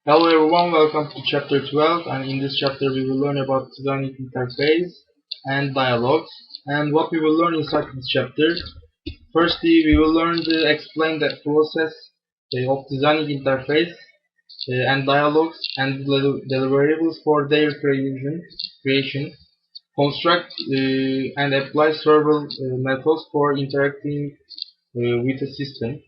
Hello everyone, welcome to chapter 12, and in this chapter we will learn about designing interface and dialogues. And what we will learn inside this chapter: firstly, we will learn to explain the process of designing interface and dialogues and deliverables for their creation, construct and apply several methods for interacting with a system,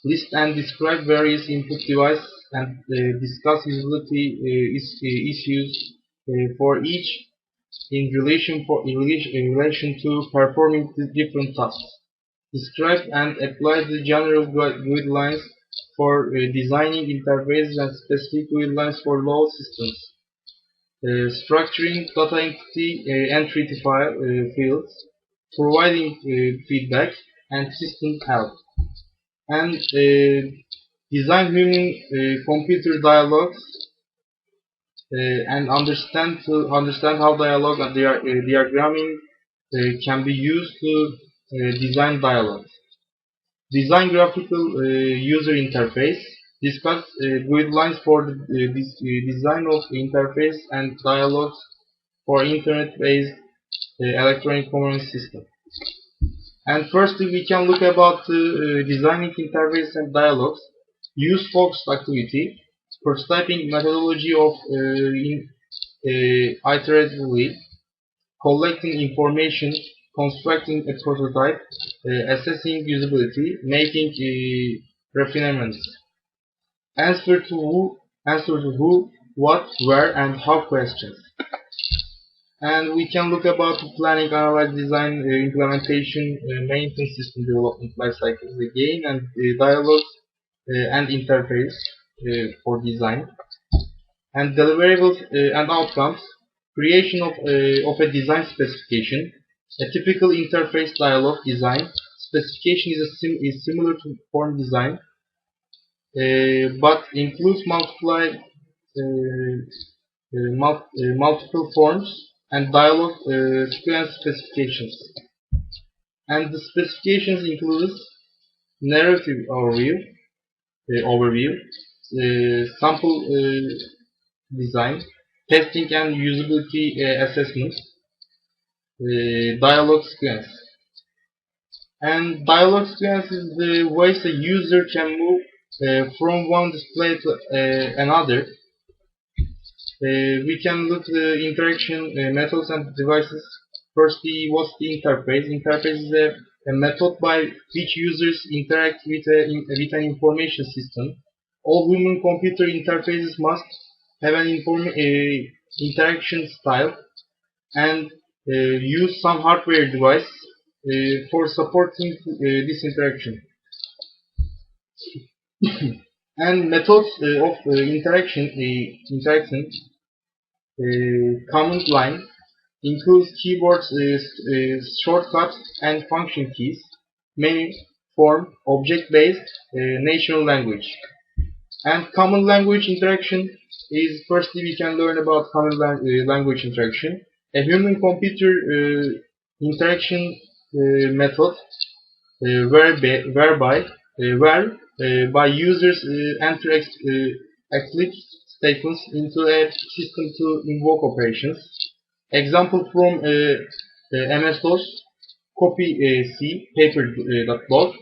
list and describe various input devices, and discuss usability issues for each in relation to performing the different tasks. Describe and apply the general guidelines for designing interfaces and specific guidelines for load systems. Structuring data entry fields, providing feedback and system help, and design human-computer dialogues, and understand how dialogue and diagramming can be used to design dialogues. Design graphical user interface. Discuss guidelines for this design of interface and dialogues for internet-based electronic commerce system. And firstly, we can look about designing interface and dialogues. Use focused activity, prototyping methodology of iteratively collecting information, constructing a prototype, assessing usability, making refinements. Answer to who, what, where, and how questions. And we can look about planning, analyze, design, implementation, maintenance, system development life cycles again, and dialogues and interface for design, and deliverables and outcomes. Creation of a design specification. A typical interface dialogue design specification is similar to form design, but includes multiple forms and dialogue sequence specifications. And the specifications include narrative overview, sample design, testing and usability assessment, dialogue sequence. And dialogue sequence is the ways the user can move from one display to another. We can look at the interaction methods and devices. Firstly, what's the interface? Interface is a method by which users interact with an information system. All human-computer interfaces must have an interaction style and use some hardware device for supporting this interaction. And methods of interaction. Command line includes keyboards, shortcuts, and function keys. Menu, form, object-based, natural language. And common language interaction is, firstly, we can learn about common language interaction. A human-computer interaction method where by users enter explicit statements into a system to invoke operations. Example from MS-DOS: copy C paper.log,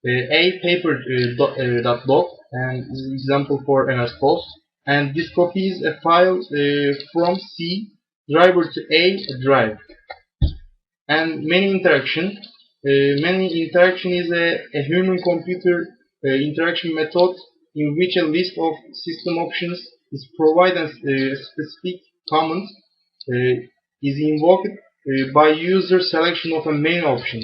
A paper.log, and this is example for MS-DOS. And this copies a file from C driver to A drive. And many interaction is a human-computer interaction method in which a list of system options is provided and a specific command is invoked by user selection of a menu option.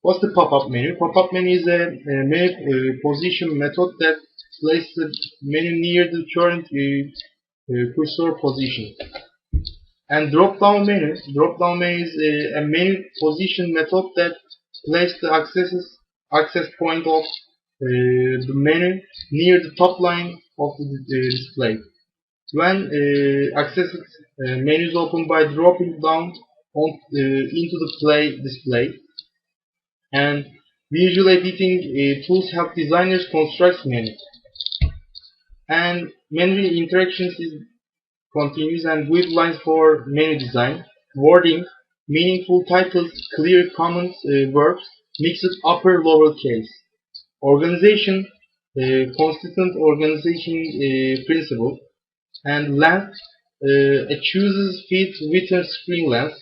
What's the pop-up menu? Pop-up menu is a menu position method that places the menu near the current cursor position. And drop-down menu is a menu position method that places the access point of the menu near the top line of the display. When accessed menu is opened by dropping down into the display. And visual editing tools help designers construct menus. And menu interactions is continues and with lines for menu design, wording, meaningful titles, clear comments, verbs, mixed upper lower case. Organization, consistent organization principle, and length, it chooses fit within screen length,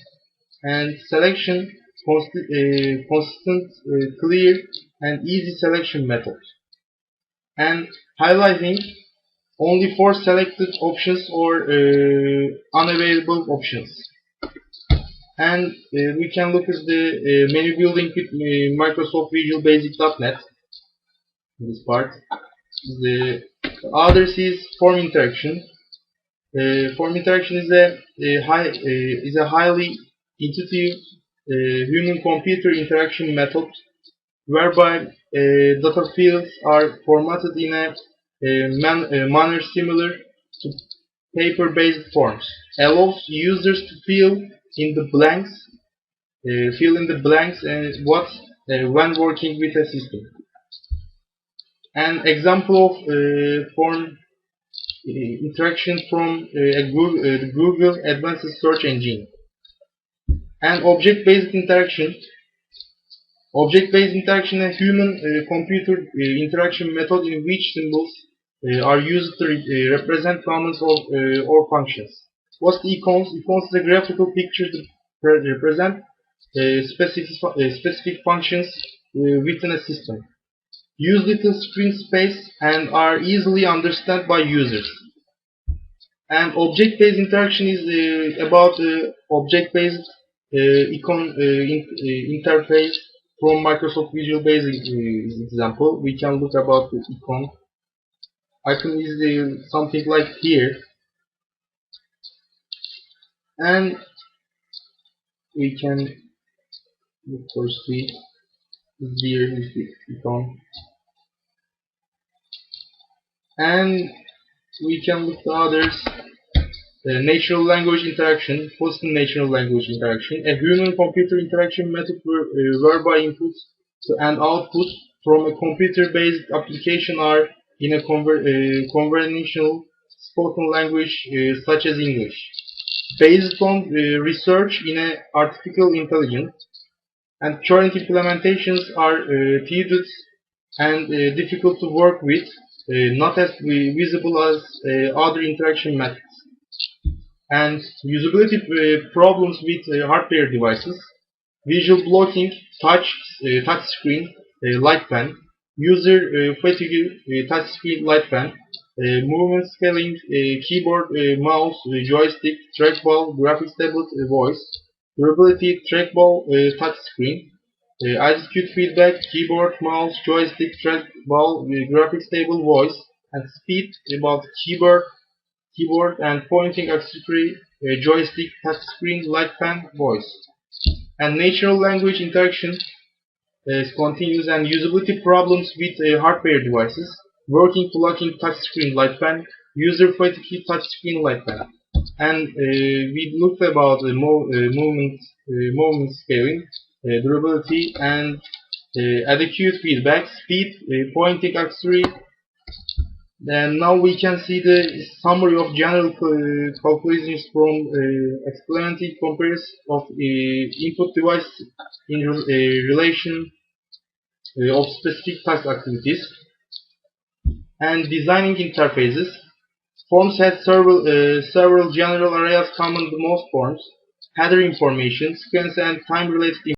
and selection, consistent, clear, and easy selection method, and highlighting only for selected options or unavailable options. And we can look at the menu building with Microsoft Visual Basic.NET. This part. The others is form interaction. Form interaction is a highly intuitive human-computer interaction method whereby data fields are formatted in a manner similar to paper-based forms, allows users to fill in the blanks and when working with a system. An example of form interaction from the Google Advanced Search Engine. And object-based interaction. Object-based interaction is a human-computer interaction method in which symbols are used to represent comments or functions. What's the icons? Icons is a graphical picture to represent specific functions within a system. Use little screen space and are easily understood by users. And object-based interaction is about object-based icon interface from Microsoft Visual Basic example. We can look about the icon. Icon is something like here, and we can of course see here is the icon, and we can look at others. Natural language interaction, positive natural language interaction, a human-computer interaction method whereby inputs and output from a computer-based application are in a conventional spoken language such as English. Based on research in artificial intelligence, and current implementations are tedious and difficult to work with, not as visible as other interaction methods. And usability problems with hardware devices, visual blocking, touch screen, light pen, user fatigue, touch screen, light pen, movement scaling, keyboard, mouse, joystick, trackball, graphics tablet, voice, durability, trackball, touch screen, altitude feedback, keyboard, mouse, joystick, trackball, graphics table, voice, and speed about keyboard and pointing accessory, joystick, touchscreen, light pen, voice. And natural language interaction continues, and usability problems with hardware devices, working plugging touchscreen, light pen, user fatigue, touchscreen, light pen. And we looked about the movement scaling, durability, and adequate feedback, speed, pointing accessory. And now we can see the summary of general calculations from experimental comparison of input device in relation of specific task activities, and designing interfaces. Forms has several general areas common to most forms: header information, sequence and time-related